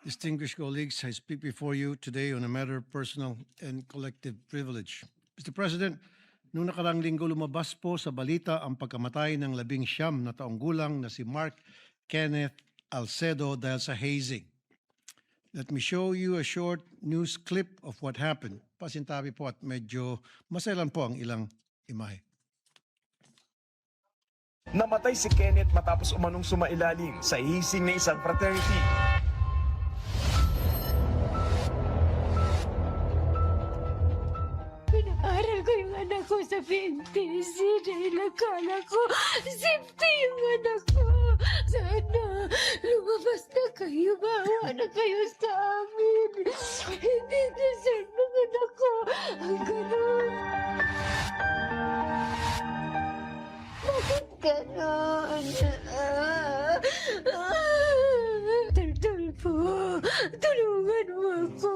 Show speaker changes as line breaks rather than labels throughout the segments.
Distinguished colleagues, I speak before you today on a matter of personal and collective privilege. Mr. President, noong nakarang linggo lumabas po sa balita ang pagkamatay ng 19 na taong gulang na si Mark Kenneth Alcedo dahil sa hazing. Let me show you a short news clip of what happened. Pasintabi po at medyo maselan po ang ilang imahe.
Namatay si Kenneth matapos umanong sumailalim sa hazing ng isang fraternity.
Pinaaral ko yung anak ko sa PNTC dahil akala ko safety yung anak ko. Sana lumabas na kayo, bawa na kayo sa amin. Hindi deserve ng anak ko ang ganun. Bakit ganun? Tulpo, tulungan mo ako.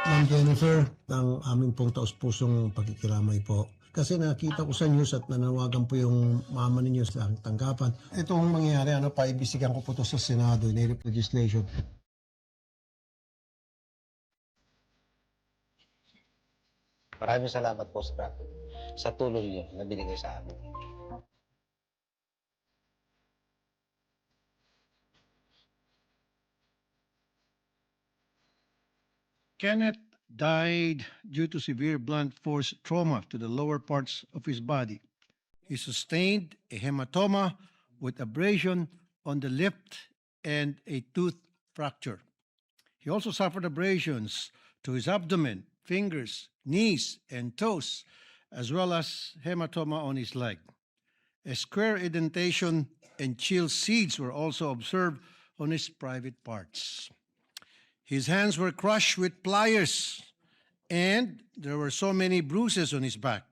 Ma'am Jennifer, ang aming pong taus-pusong pagkikiramay po. Kasi nakita ko sa news at nanawagan po yung mama ninyo sa tanggapan. Itong mangyayari, paibisigan ko po ito sa Senado, native legislation.
Maraming salamat po sa tulong niyo na binigay sa amin.
Kenneth died due to severe blunt force trauma to the lower parts of his body. He sustained a hematoma with abrasion on the lip and a tooth fracture. He also suffered abrasions to his abdomen, fingers, knees, and toes, as well as hematoma on his leg. A square indentation and chill seeds were also observed on his private parts. His hands were crushed with pliers, and there were so many bruises on his back.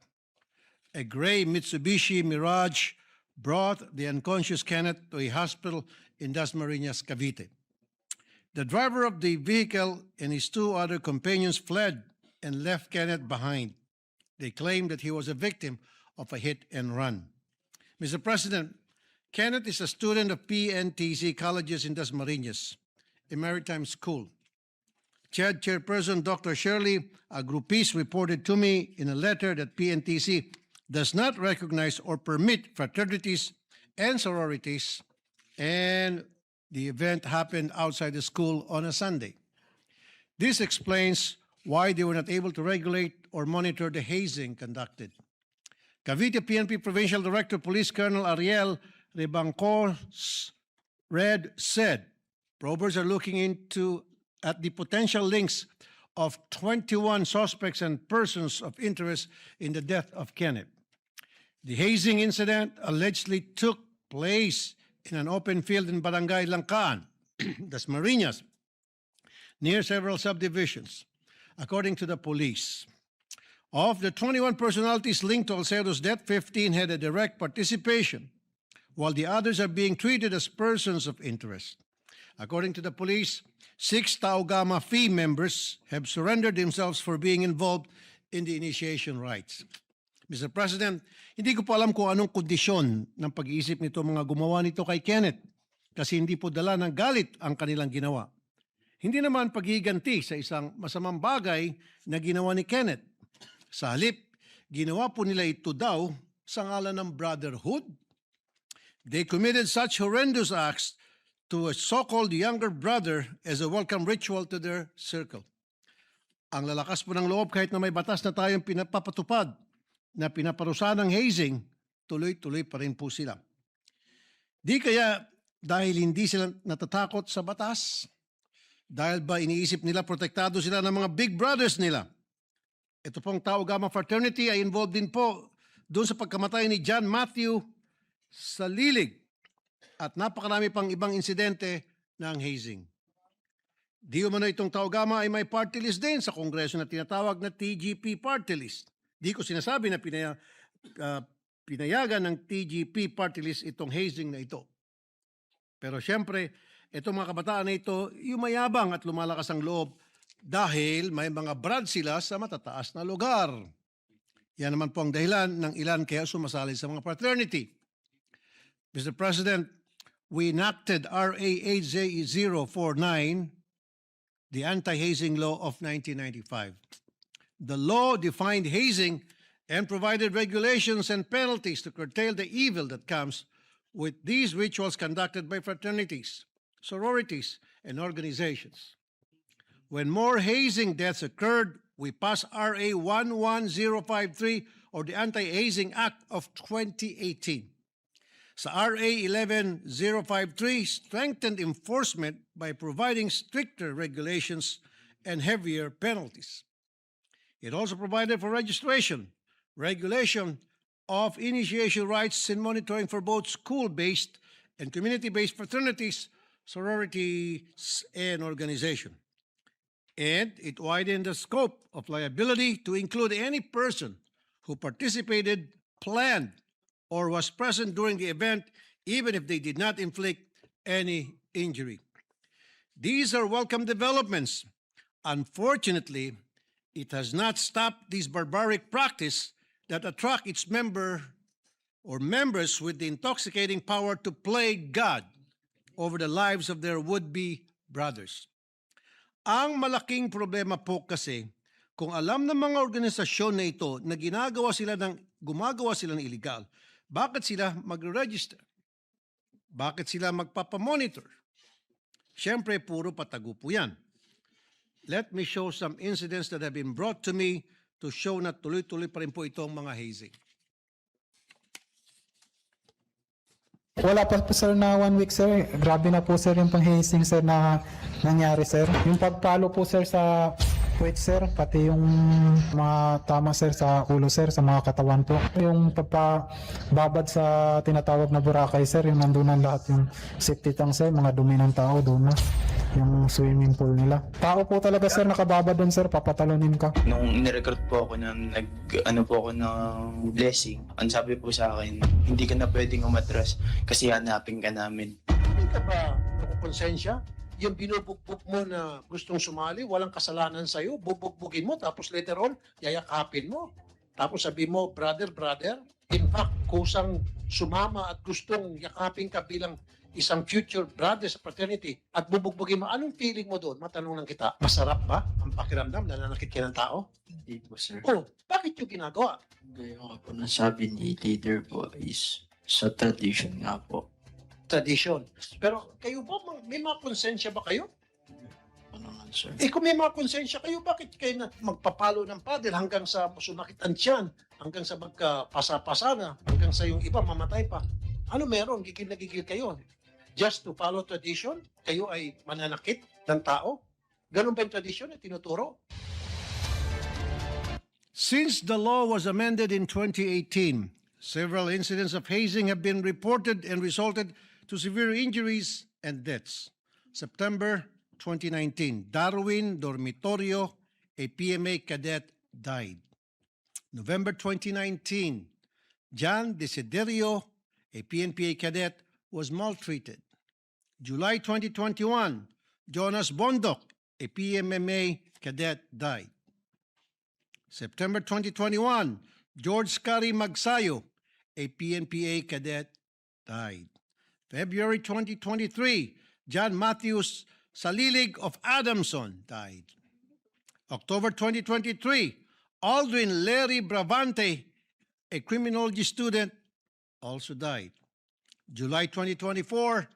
A gray Mitsubishi Mirage brought the unconscious Kenneth to a hospital in Dasmariñas, Cavite. The driver of the vehicle and his two other companions fled and left Kenneth behind. They claimed that he was a victim of a hit and run. Mr. President, Kenneth is a student of PNTC colleges in Dasmariñas, a maritime school. Chairperson Dr. Shirley Agrupis reported to me in a letter that PNTC does not recognize or permit fraternities and sororities, and the event happened outside the school on a Sunday. This explains why they were not able to regulate or monitor the hazing conducted. Cavite PNP Provincial Director Police Colonel Ariel Rebancos Red said, probers are looking at the potential links of 21 suspects and persons of interest in the death of Kenneth. The hazing incident allegedly took place in an open field in Barangay Langkaan, Dasmariñas, near several subdivisions, according to the police. Of the 21 personalities linked to Alcedo's death, 15 had a direct participation, while the others are being treated as persons of interest. According to the police, 6 Tau Gamma Phi members have surrendered themselves for being involved in the initiation rites. Mr. President, hindi ko po alam kung anong kondisyon ng pag-iisip nito mga gumawa nito kay Kenneth kasi hindi po dala ng galit ang kanilang ginawa. Hindi naman paghiganti sa isang masamang bagay na ginawa ni Kenneth. Sa halip, ginawa po nila ito daw sa ngalan ng brotherhood. They committed such horrendous acts to a so-called younger brother as a welcome ritual to their circle. Ang lalakas po ng loob kahit na may batas na tayong pinapapatupad na pinaparusahan ng hazing, tuloy-tuloy pa rin po sila. Di kaya dahil hindi sila natatakot sa batas? Dahil ba iniisip nila protektado sila ng mga big brothers nila? Ito pong Tau Gamma Fraternity ay involved din po doon sa pagkamatay ni John Matthew sa Lilig at napakarami pang ibang insidente ng hazing. Di umano itong Tau Gamma ay may party list din sa Kongreso na tinatawag na TGP party list. Di ko sinasabi na pinayagan ng TGP party list itong hazing na ito. Pero siyempre, itong mga kabataan na ito, yumayabang at lumalakas ang loob dahil may mga brad sila sa matataas na lugar. Yan naman po ang dahilan ng ilan kaya sumasali sa mga fraternity. Mr. President, we enacted RA 8049, the Anti-Hazing Law of 1995. The law defined hazing and provided regulations and penalties to curtail the evil that comes with these rituals conducted by fraternities, sororities, and organizations. When more hazing deaths occurred, we passed RA 11053 or the Anti-Hazing Act of 2018. Sa RA 11053, strengthened enforcement by providing stricter regulations and heavier penalties. It also provided for registration, regulation of initiation rights and monitoring for both school-based and community-based fraternities, sororities, and organizations. And it widened the scope of liability to include any person who participated, planned, or was present during the event, even if they did not inflict any injury. These are welcome developments. Unfortunately, it has not stopped this barbaric practice that attract its members with the intoxicating power to play God over the lives of their would-be brothers. Ang malaking problema po kasi, kung alam ng mga organisasyon na ito na gumagawa sila ng illegal, bakit sila magre-register? Bakit sila magpapamonitor? Siyempre, puro patago po yan. Let me show some incidents that have been brought to me to show na tuloy-tuloy pa rin po itong mga hazing.
Wala pa po sir na 1 week sir. Grabe na po sir yung pang-hazing sir na nangyari sir. Yung pagpalo po sir sa puwet sir, pati yung mga tama sir sa ulo sir, sa mga katawan po. Yung pagpababad sa tinatawag na Boracay sir, yung nandunan lahat yung safety tank sir, mga dumi ng tao doon na. Yung swimming pool nila. Tao po talaga sir, nakababa doon sir, papatalunin ka.
Nung nirecruit po ako po ako ng blessing, ang sabi po sa akin, hindi ka na pwedeng umatras kasi hanapin ka namin.
Hindi ka ba nakukonsensya? Yung binubugbog mo na gustong sumali, walang kasalanan sa'yo, bubugbugin mo, tapos later on, yayakapin mo. Tapos sabi mo, brother, in fact, kusang sumama at gustong yakapin ka bilang isang future brother sa fraternity at bubugbugin mo, anong feeling mo doon? Matanong lang kita, masarap ba ang pakiramdam na nanakit ka ng tao?
Hindi po, sir.
Oh, bakit yung ginagawa?
Gaya nga po nasabi ni leader po is sa tradition nga po.
Tradition. Pero kayo ba, may mga konsensya ba kayo?
Ano nga, sir?
Eh kung may mga konsensya kayo, bakit kayo na magpapalo ng paddle hanggang sa sumakit ang tiyan, hanggang sa magkapasa-pasa na, hanggang sa yung iba mamatay pa? Ano meron? Gigil na gigil kayo. Just to follow tradition? Kayo ay mananakit ng tao? Ganun ba yung tradition na tinuturo? Since the law was amended in 2018, several incidents of hazing have been reported and resulted to severe injuries and deaths. September 2019, Darwin Dormitorio, a PMA cadet, died. November 2019, John Desiderio, a PNPA cadet, was maltreated. July 2021, Jonas Bondok, a PMMA cadet, died. September 2021, George Scary Magsayo, a PNPA cadet, died. February 2023, John Matthews Salilig of Adamson died. October 2023, Aldrin Larry Bravante, a criminology student, also died. July 2024,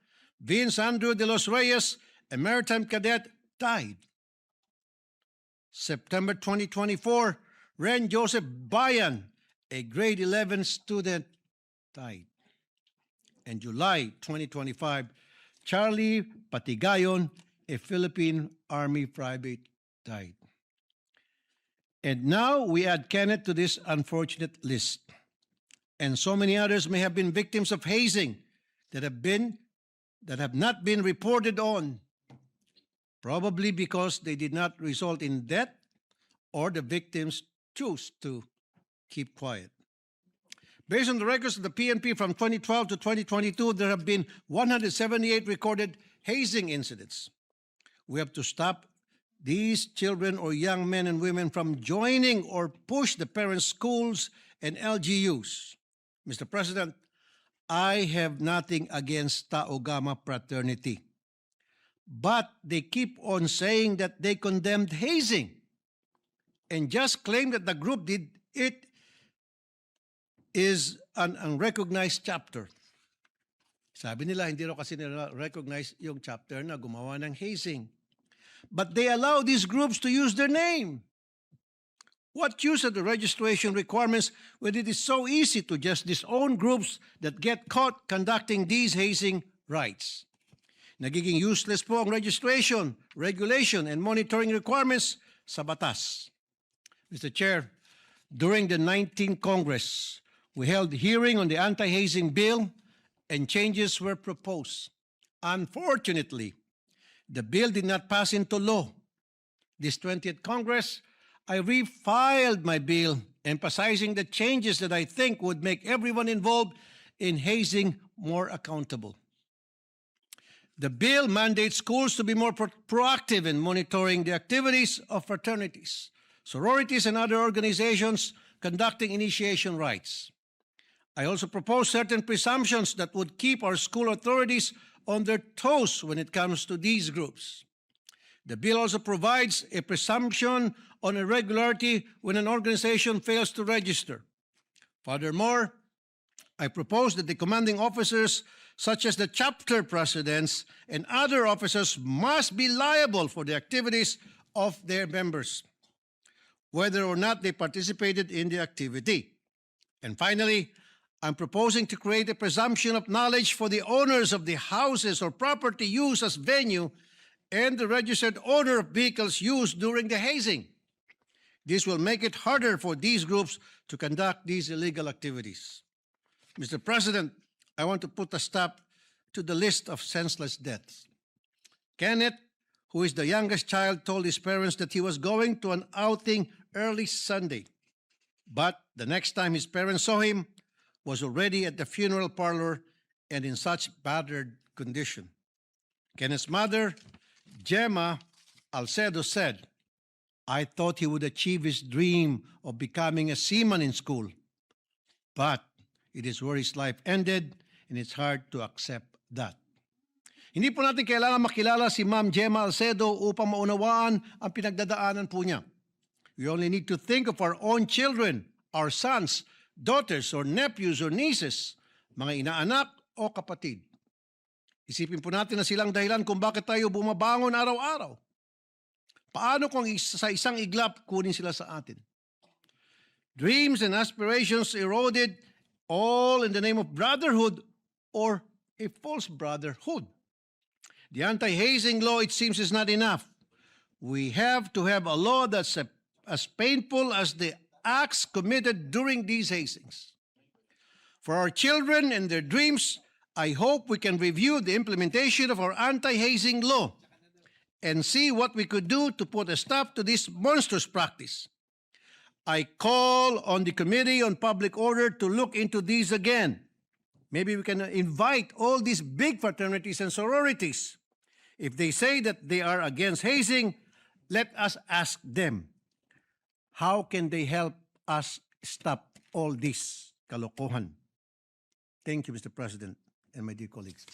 Vince Andrew de los Reyes, a maritime cadet, died. September 2024, Ren Joseph Bayan, a grade 11 student, died. And July 2025, Charlie Patigayon, a Philippine Army private, died. And now we add Kenneth to this unfortunate list. And so many others may have been victims of hazing that have not been reported on, probably because they did not result in death or the victims choose to keep quiet. Based on the records of the PNP from 2012 to 2022, there have been 178 recorded hazing incidents. We have to stop these children or young men and women from joining or push the parents' schools and LGUs. Mr. President, I have nothing against Tau Gamma fraternity, but they keep on saying that they condemned hazing and just claim that the group did it is an unrecognized chapter. Sabi nila, hindi raw kasi nila recognize yung chapter na gumawa ng hazing. But they allow these groups to use their name. What use of the registration requirements when it is so easy to just disown groups that get caught conducting these hazing rites? Nagiging useless po ang registration, regulation, and monitoring requirements sa batas. Mr. Chair, during the 19th Congress, we held hearing on the anti-hazing bill and changes were proposed. Unfortunately, the bill did not pass into law. This 20th Congress, I refiled my bill, emphasizing the changes that I think would make everyone involved in hazing more accountable. The bill mandates schools to be more proactive in monitoring the activities of fraternities, sororities, and other organizations conducting initiation rites. I also propose certain presumptions that would keep our school authorities on their toes when it comes to these groups. The bill also provides a presumption on irregularity when an organization fails to register. Furthermore, I propose that the commanding officers, such as the chapter presidents and other officers, must be liable for the activities of their members, whether or not they participated in the activity. And finally, I'm proposing to create a presumption of knowledge for the owners of the houses or property used as venue and the registered owner of vehicles used during the hazing. This will make it harder for these groups to conduct these illegal activities. Mr. President, I want to put a stop to the list of senseless deaths. Kenneth, who is the youngest child, told his parents that he was going to an outing early Sunday. But the next time his parents saw him, was already at the funeral parlor and in such battered condition. Kenneth's mother, Gemma Alcedo, said, I thought he would achieve his dream of becoming a seaman in school. But it is where his life ended, and it's hard to accept that. Hindi po natin kailangan makilala si Ma'am Gemma Alcedo upang maunawaan ang pinagdadaanan po niya. We only need to think of our own children, our sons, daughters or nephews or nieces, mga inaanak o kapatid. Isipin po natin na silang dahilan kung bakit tayo bumabangon araw-araw. Paano kung sa isang iglap kunin sila sa atin? Dreams and aspirations eroded all in the name of brotherhood or a false brotherhood. The anti-hazing law, it seems, is not enough. We have to have a law that's as painful as the acts committed during these hazings. For our children and their dreams, I hope we can review the implementation of our anti-hazing law and see what we could do to put a stop to this monstrous practice. I call on the Committee on Public Order to look into these again. Maybe we can invite all these big fraternities and sororities. If they say that they are against hazing, let us ask them, how can they help us stop all this kalokohan? Thank you, Mr. President and my dear colleagues.